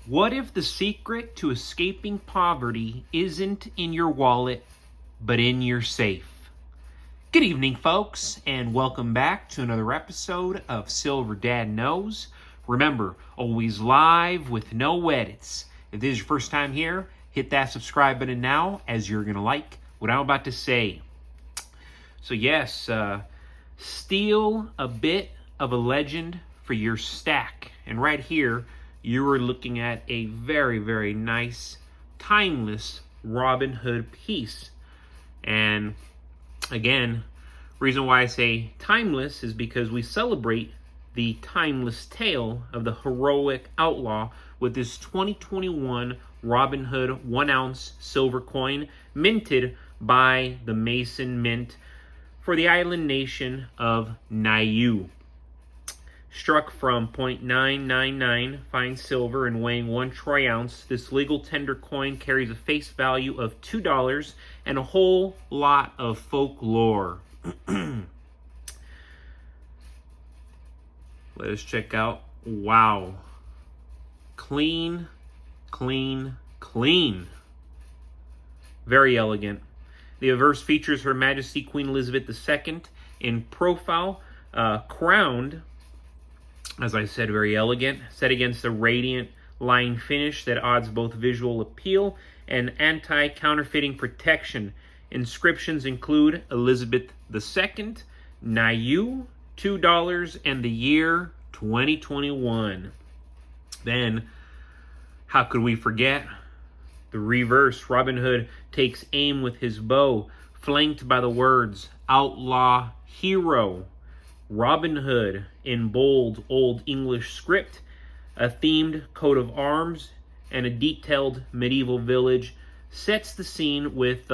What if the secret to escaping poverty isn't in your wallet, but in your safe? Good evening, folks, and welcome back to another episode of Silver Dad Knows. Remember, always live with no edits. If this is your first time here, hit that subscribe button now, as you're going to like what I'm about to say. So yes, steal a bit of a legend for your stack. And right here, you are looking at a very, very nice, timeless Robin Hood piece. And again, reason why I say timeless is because we celebrate the timeless tale of the heroic outlaw with this 2021 Robin Hood 1 ounce silver coin minted by the Mason Mint for the island nation of Niue. Struck from .999 fine silver and weighing 1 troy ounce, this legal tender coin carries a face value of $2 and a whole lot of folklore. Let us check out. Wow. Clean, clean, clean. Very elegant. The obverse features Her Majesty Queen Elizabeth II in profile, crowned. As I said, very elegant, set against a radiant line finish that odds both visual appeal and anti-counterfeiting protection. Inscriptions include Elizabeth II, Niue, $2, and the year 2021. Then, how could we forget? The reverse. Robin Hood takes aim with his bow, flanked by the words, Outlaw Hero. Robin Hood in bold Old English script, a themed coat of arms, and a detailed medieval village sets the scene with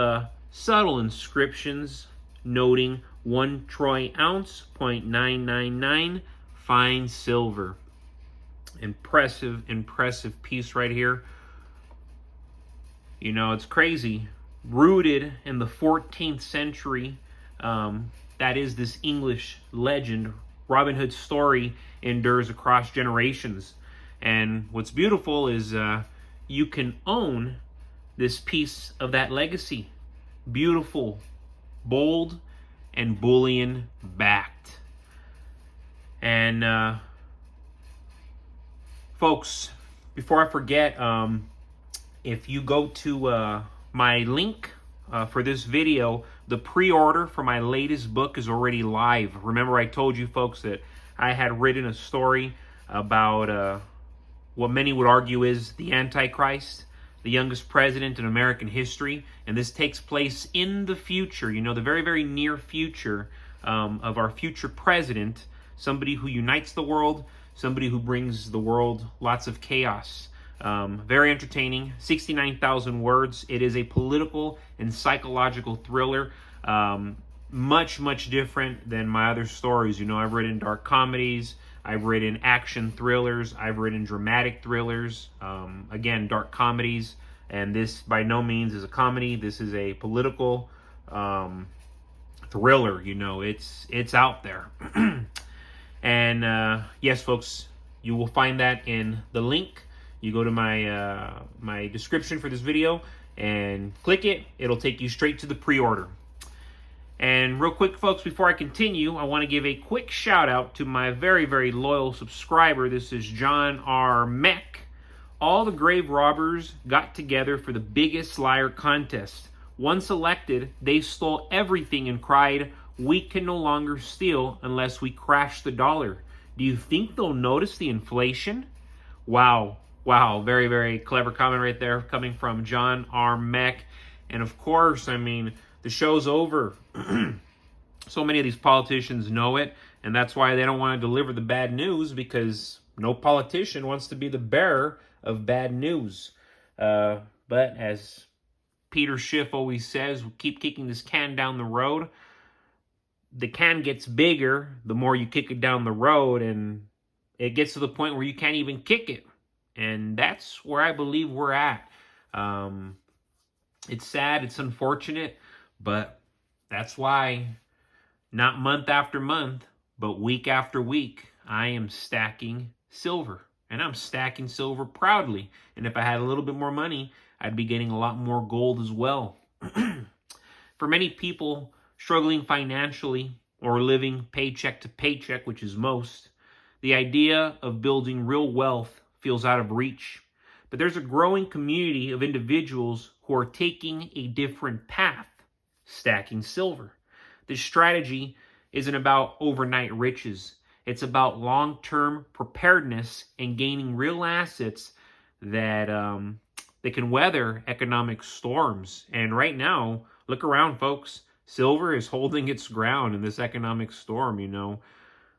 subtle inscriptions noting 1 troy ounce, .999 fine silver. Impressive, impressive piece right here. You know, it's crazy. Rooted in the 14th century, that is this English legend. Robin Hood's story endures across generations. And what's beautiful is you can own this piece of that legacy. Beautiful, bold, and bullion backed. And folks, before I forget, if you go to my link for this video, the pre-order for my latest book is already live. Remember, I told you folks that I had written a story about what many would argue is the Antichrist, the youngest president in American history. And this takes place in the future, you know, the very, very near future of our future president, somebody who unites the world, somebody who brings the world lots of chaos. Very entertaining, 69,000 words. It is a political and psychological thriller, much, much different than my other stories. You know, I've written dark comedies, I've written action thrillers, I've written dramatic thrillers, again, dark comedies, and this by no means is a comedy. This is a political thriller. You know, it's out there. And yes, folks, you will find that in the link. You go to my my description for this video and click it. It'll take you straight to the pre-order. And real quick, folks, before I continue, I want to give a quick shout out to my very, very loyal subscriber. This is John R. Meck. All the grave robbers got together for the Biggest Liar contest. Once elected, they stole everything and cried, "We can no longer steal unless we crash the dollar." Do you think they'll notice the inflation? Wow. Wow, very, very clever comment right there coming from John R. Meck. And of course, I mean, the show's over. So many of these politicians know it, and that's why they don't want to deliver the bad news, because no politician wants to be the bearer of bad news. But as Peter Schiff always says, we keep kicking this can down the road. The can gets bigger the more you kick it down the road, and it gets to the point where you can't even kick it. And that's where I believe we're at. It's sad, it's unfortunate, but that's why not month after month, but week after week, I am stacking silver. and I'm stacking silver proudly. And if I had a little bit more money, I'd be getting a lot more gold as well. For many people struggling financially or living paycheck to paycheck, which is most, the idea of building real wealth feels out of reach. But there's a growing community of individuals who are taking a different path, stacking silver. This strategy isn't about overnight riches. It's about long-term preparedness and gaining real assets that can weather economic storms. And right now, look around, folks. Silver is holding its ground in this economic storm, you know.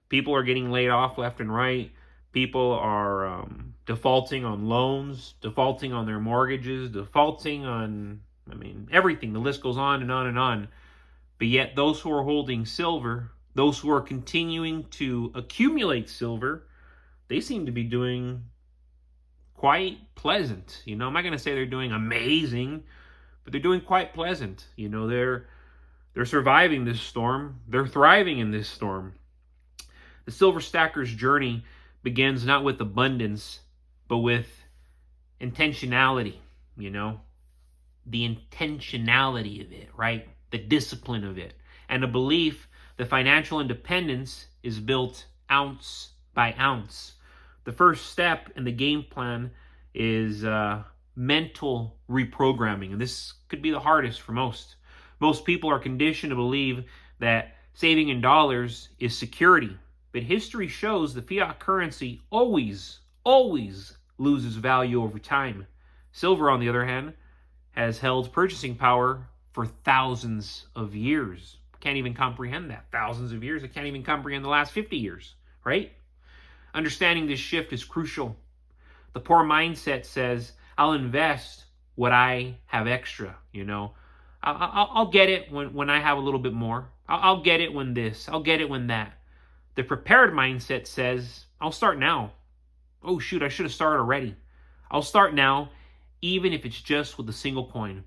People are getting laid off left and right. People are defaulting on loans, defaulting on their mortgages, defaulting on, everything. The list goes on and on and on. But yet those who are holding silver, those who are continuing to accumulate silver, they seem to be doing quite pleasant. You know, I'm not going to say they're doing amazing, but they're doing quite pleasant. You know, they're surviving this storm. They're thriving in this storm. The silver stacker's journey begins not with abundance, but with intentionality, you know, the intentionality of it, right? The discipline of it, and a belief that financial independence is built ounce by ounce. The first step in the game plan is mental reprogramming, and this could be the hardest for most. Most people are conditioned to believe that saving in dollars is security, but history shows the fiat currency always loses value over time. Silver, on the other hand, has held purchasing power for thousands of years. Can't even comprehend that. Thousands of years. I can't even comprehend the last 50 years, right? Understanding this shift is crucial. The poor mindset says, I'll invest what I have extra, you know. I'll get it when I have a little bit more. I'll get it when this. I'll get it when that. The prepared mindset says, I'll start now. Oh, shoot, I should have started already. I'll start now, even if it's just with a single coin.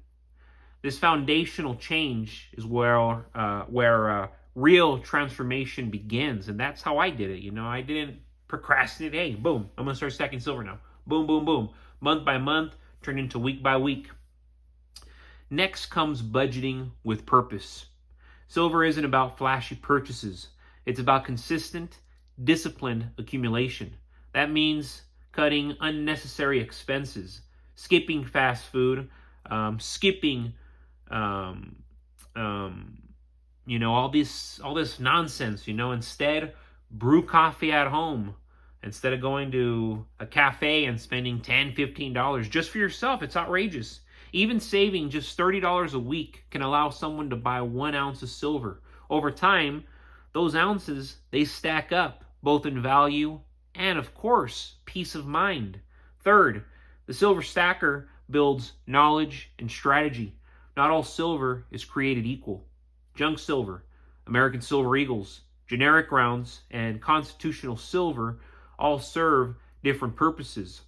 This foundational change is where real transformation begins, and that's how I did it. You know, I didn't procrastinate. Hey, boom, I'm going to start stacking silver now. Boom, boom, boom. Month by month, turn into week by week. Next comes budgeting with purpose. Silver isn't about flashy purchases. It's about consistent, disciplined accumulation. That means cutting unnecessary expenses, skipping fast food, skipping you know, all this nonsense, you know. Instead, brew coffee at home. Instead of going to a cafe and spending $10, $15 just for yourself. It's outrageous. Even saving just $30 a week can allow someone to buy 1 ounce of silver. Over time, those ounces, they stack up, both in value and, of course, peace of mind. Third, the silver stacker builds knowledge and strategy. Not all silver is created equal. Junk silver, American silver eagles, generic rounds, and constitutional silver all serve different purposes.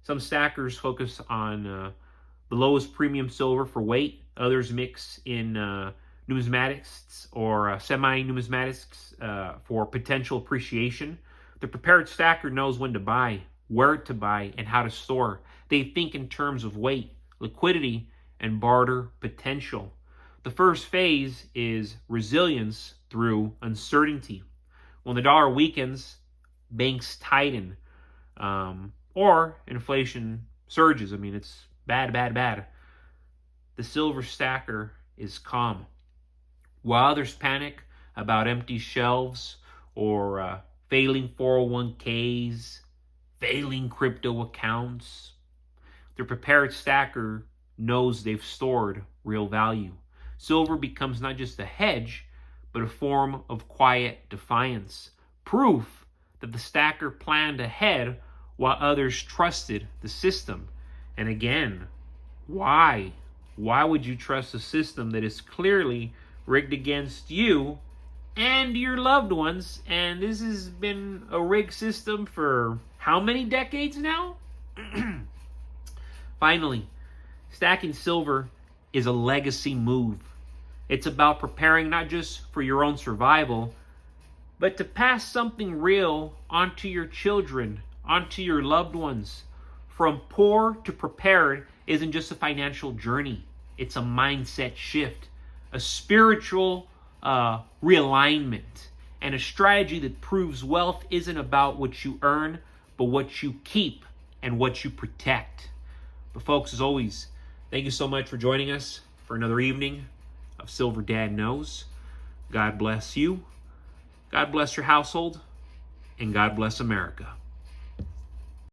Some stackers focus on the lowest premium silver for weight. Others mix in numismatics or semi-numismatics for potential appreciation. The prepared stacker knows when to buy, where to buy, and how to store. They think in terms of weight, liquidity, and barter potential. The first phase is resilience through uncertainty. When the dollar weakens, banks tighten, or inflation surges. I mean, it's bad, bad, bad. The silver stacker is calm. While others panic about empty shelves or failing 401ks, failing crypto accounts, the prepared stacker knows they've stored real value. Silver becomes not just a hedge, but a form of quiet defiance. Proof that the stacker planned ahead while others trusted the system. And again, why? Why would you trust a system that is clearly rigged against you and your loved ones? And this has been a rigged system for how many decades now? Finally, stacking silver is a legacy move. It's about preparing not just for your own survival, but to pass something real onto your children, onto your loved ones. From poor to prepared isn't just a financial journey. It's a mindset shift, a spiritual realignment, and a strategy that proves wealth isn't about what you earn, but what you keep and what you protect. But folks, as always, thank you so much for joining us for another evening of Silver Dad Knows. God bless you. God bless your household. And God bless America.